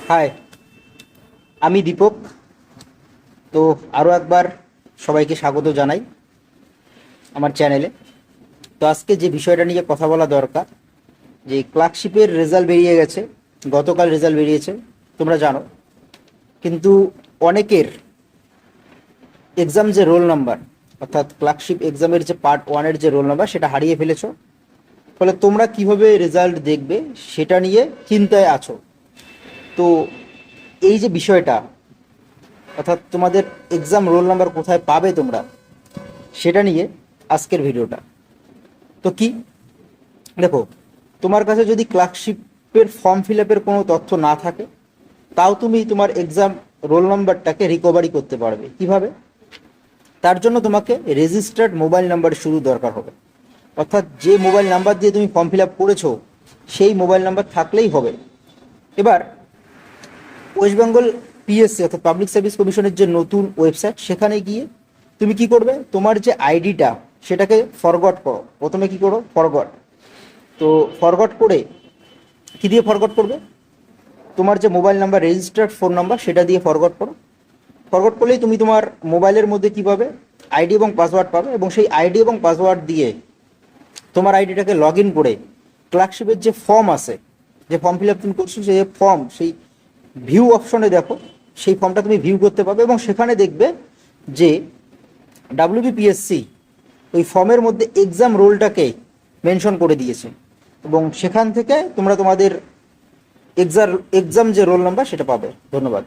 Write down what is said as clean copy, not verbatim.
High, আমি দীপক। তো আরও একবার সবাইকে স্বাগত জানাই আমার চ্যানেলে। তো আজকে যে বিষয়টা নিয়ে কথা বলা দরকার, যে ক্লার্কশিপের রেজাল্ট বেরিয়ে গেছে, গতকাল রেজাল্ট বেরিয়েছে, তোমরা জানো। কিন্তু অনেকের এক্সাম যে রোল নাম্বার, অর্থাৎ ক্লার্কশিপ এক্সামের যে পার্ট ওয়ানের যে রোল নাম্বার, সেটা হারিয়ে ফেলেছো। ফলে তোমরা কিভাবে রেজাল্ট দেখবে সেটা নিয়ে চিন্তায় আছো। তো এই যে বিষয়টা, অর্থাৎ তোমাদের এক্সাম রোল নাম্বার কোথায় পাবে তোমরা, সেটা নিয়ে আজকের ভিডিওটা। তো কি, দেখো, তোমার কাছে যদি ক্লার্কশিপের ফর্ম ফিল আপের কোনো তথ্য না থাকে, তাও তুমি তোমার এক্সাম রোল নাম্বারটাকে রিকভারি করতে পারবে। কিভাবে? তার জন্য তোমাকে রেজিস্টার্ড মোবাইল নাম্বার শুধু দরকার হবে। অর্থাৎ যে মোবাইল নাম্বার দিয়ে তুমি ফর্ম ফিল আপ করেছো, সেই মোবাইল নাম্বার থাকলেই হবে। এবার ওয়েস্ট বেঙ্গল পিএসসি অর্থাৎ পাবলিক সার্ভিস কমিশনের যে নতুন ওয়েবসাইট, সেখানে গিয়ে তুমি কি করবে, তোমার যে আইডিটা সেটাকে ফরগট করো। প্রথমে কি করো, ফরগট। তো ফরগট করে, কি দিয়ে ফরগট করবে, তোমার যে mobile number, registered phone number, সেটা দিয়ে ফরগট করো। ফরগট করলেই তুমি তোমার মোবাইলের মধ্যে কী পাবে, আইডি এবং পাসওয়ার্ড পাবে। এবং সেই আইডি এবং পাসওয়ার্ড দিয়ে তোমার আইডিটাকে লগ ইন করে ক্লার্কশিপের যে ফর্ম আছে, যে ফর্ম ফিল আপ তুমি করছো, সেই ফর্ম, সেই ভিউ অপশনে দেখো, সেই ফর্মটা তুমি ভিউ করতে পারবে। এবং সেখানে দেখবে যে ডাব্লিউবিপিএসসি ওই ফর্মের মধ্যে এক্সাম রোলটাকে মেনশন করে দিয়েছে। এবং সেখান থেকে তোমরা তোমাদের এক্সাম যে রোল নাম্বার সেটা পাবে। ধন্যবাদ।